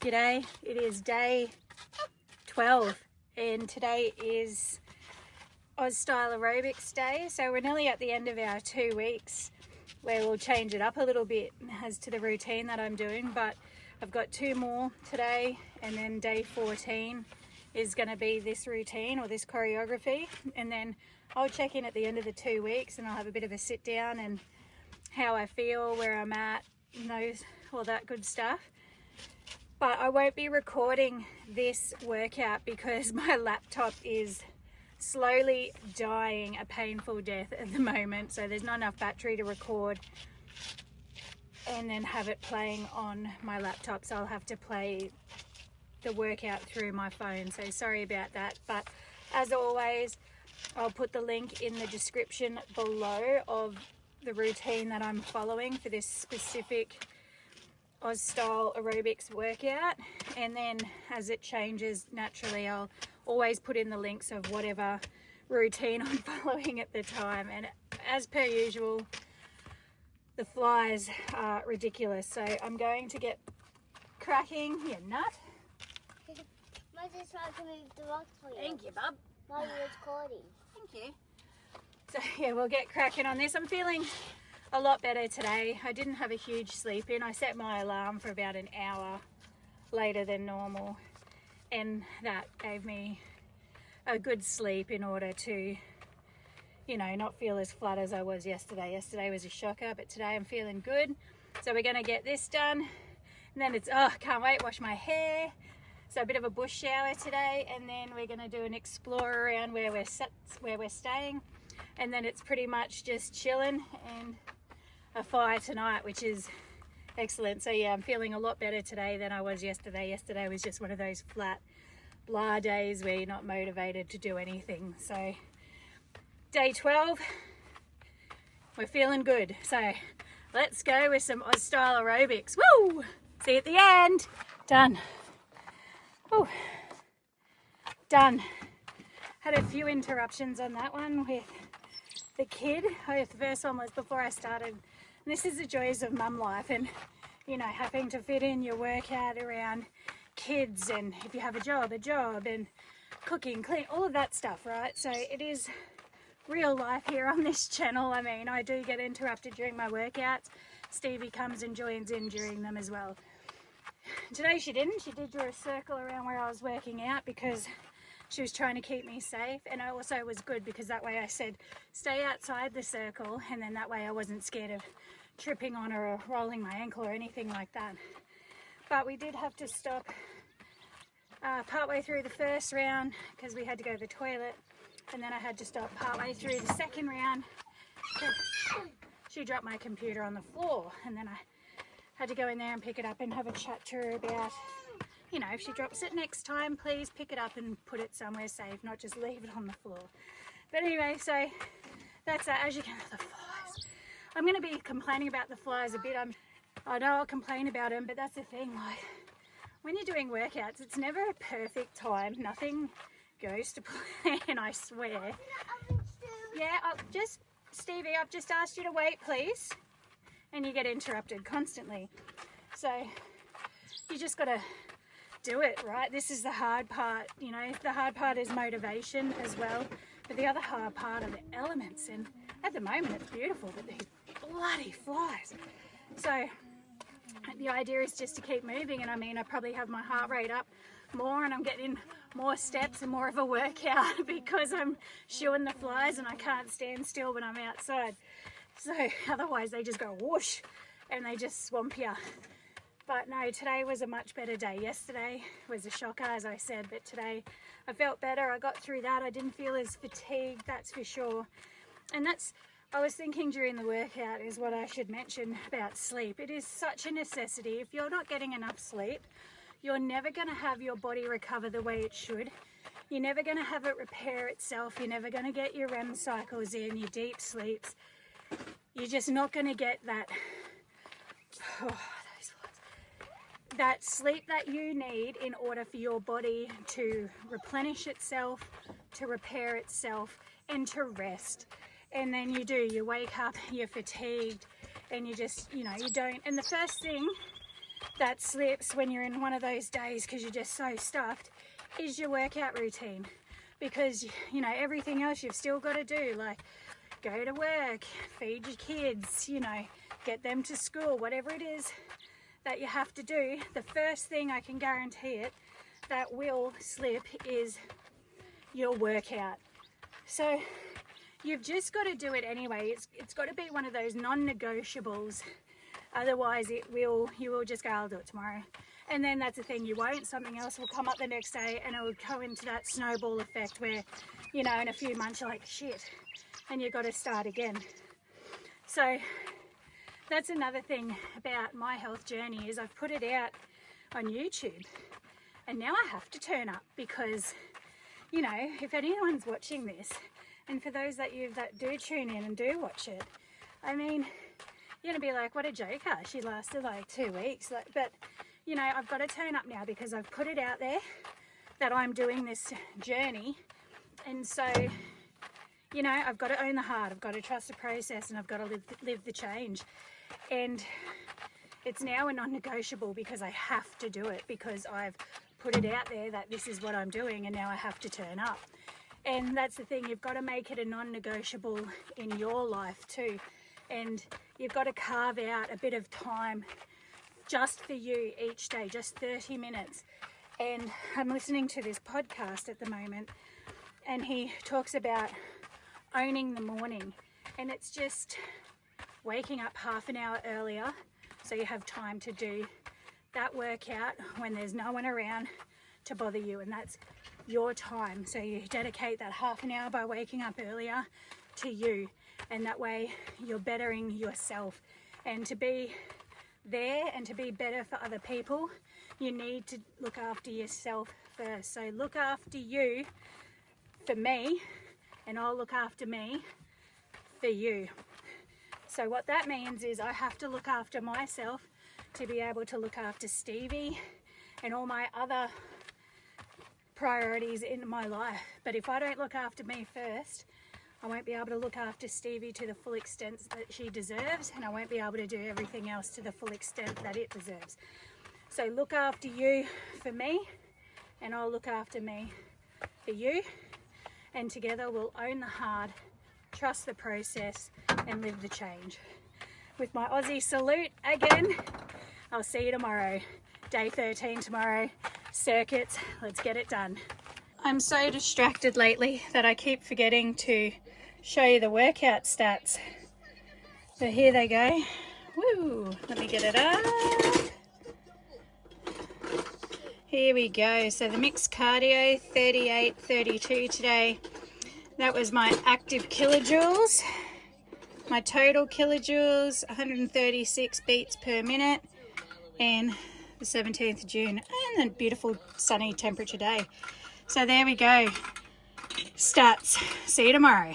G'day, it is day 12 and today is OzStyle Aerobics day, so we're nearly at the end of our 2 weeks where we'll change it up a little bit as to the routine that I'm doing, but I've got 2 more today and then day 14 is going to be this routine or this choreography, and then I'll check in at the end of the 2 weeks and I'll have a bit of a sit down and how I feel, where I'm at, all that good stuff. But I won't be recording this workout because my laptop is slowly dying a painful death at the moment, so there's not enough battery to record and then have it playing on my laptop, so I'll have to play the workout through my phone, so sorry about that. But as always, I'll put the link in the description below of the routine that I'm following for this specific OzStyle Aerobics workout, and then as it changes naturally I'll always put in the links of whatever routine I'm following at the time. And as per usual, the flies are ridiculous, so I'm going to get cracking. You nut. I just tried to move the rocks for you. Thank you, bub. While you're recording. Thank you. So yeah, we'll get cracking on this. I'm feeling a lot better today. I didn't have a huge sleep in. I set my alarm for about an hour later than normal, and that gave me a good sleep in order to, not feel as flat as I was yesterday. Yesterday was a shocker, but today I'm feeling good. So we're going to get this done, and then it's, can't wait, wash my hair. So a bit of a bush shower today, and then we're going to do an explore around where we're staying, and then it's pretty much just chilling and a fire tonight, which is excellent. So yeah, I'm feeling a lot better today than I was yesterday. Yesterday was just one of those flat blah days where you're not motivated to do anything. So day 12, we're feeling good. So let's go with some OzStyle Aerobics. Woo! See you at the end. Done. Oh, done. Had a few interruptions on that one with the kid. The first one was before I started. And this is the joys of mum life, and having to fit in your workout around kids, and if you have a job, and cooking, clean, all of that stuff, right? So it is real life here on this channel. I mean, I do get interrupted during my workouts. Stevie comes and joins in during them as well. Today she didn't. She did draw a circle around where I was working out because she was trying to keep me safe, and I also was good because that way I said stay outside the circle, and then that way I wasn't scared of tripping on her or rolling my ankle or anything like that. But we did have to stop partway through the first round because we had to go to the toilet, and then I had to stop partway through the second round. She dropped my computer on the floor, and then I had to go in there and pick it up and have a chat to her about, if she drops it next time, please pick it up and put it somewhere safe, not just leave it on the floor. But anyway, so that's that. As you can, the flies. I'm going to be complaining about the flies a bit. I know I'll complain about them, but that's the thing. Like, when you're doing workouts, it's never a perfect time. Nothing goes to plan, I swear. Yeah, Stevie, I've just asked you to wait, please. And you get interrupted constantly. So you just got to do it, right? This is the hard part. The hard part is motivation as well, but the other hard part are the elements, and at the moment it's beautiful, but these bloody flies. So the idea is just to keep moving, and I probably have my heart rate up more, and I'm getting more steps and more of a workout because I'm shooing the flies and I can't stand still when I'm outside. So otherwise they just go whoosh and they just swamp you. But no, today was a much better day. Yesterday was a shocker, as I said, but today I felt better. I got through that. I didn't feel as fatigued, that's for sure. And I was thinking during the workout is what I should mention about sleep. It is such a necessity. If you're not getting enough sleep, you're never going to have your body recover the way it should. You're never going to have it repair itself. You're never going to get your REM cycles in, your deep sleeps. You're just not going to get that sleep that you need in order for your body to replenish itself, to repair itself, and to rest. And then you wake up, you're fatigued, and you just, you don't. And the first thing that slips when you're in one of those days because you're just so stuffed is your workout routine. Because, you know, everything else you've still got to do, like go to work, feed your kids, you know, get them to school, whatever it is that you have to do. The first thing, I can guarantee it, that will slip is your workout. So you've just got to do it anyway. It's got to be one of those non-negotiables. Otherwise you will just go, I'll do it tomorrow. And then that's the thing, you won't. Something else will come up the next day and it will go into that snowball effect where, you know, in a few months you're like, shit, and you've got to start again. So that's another thing about my health journey, is I've put it out on YouTube and now I have to turn up because, you know, if anyone's watching this, and for those that do tune in and do watch it, I mean, you're gonna be like, what a joker, she lasted like 2 weeks. But you know, I've got to turn up now because I've put it out there that I'm doing this journey. And so, you know, I've got to own the heart, I've got to trust the process, and I've got to live the change. And it's now a non-negotiable because I have to do it, because I've put it out there that this is what I'm doing, and now I have to turn up. And that's the thing, you've got to make it a non-negotiable in your life too. And you've got to carve out a bit of time just for you each day, just 30 minutes. And I'm listening to this podcast at the moment, and he talks about owning the morning. And it's just waking up half an hour earlier so you have time to do that workout when there's no one around to bother you, and that's your time. So you dedicate that half an hour by waking up earlier to you, and that way you're bettering yourself. And to be there and to be better for other people, you need to look after yourself first. So look after you for me, and I'll look after me for you. So what that means is I have to look after myself to be able to look after Stevie and all my other priorities in my life. But if I don't look after me first, I won't be able to look after Stevie to the full extent that she deserves, and I won't be able to do everything else to the full extent that it deserves. So look after you for me, and I'll look after me for you, and together we'll own the hard, trust the process, and live the change. With my Aussie salute again, I'll see you tomorrow. Day 13 tomorrow, circuits, let's get it done. I'm so distracted lately that I keep forgetting to show you the workout stats. So here they go. Woo! Let me get it up. Here we go. So the mixed cardio, 38.32 today. That was my active kilojoules. My total kilojoules, 136 beats per minute. And the 17th of June. And a beautiful sunny temperature day. So there we go. Stats. See you tomorrow.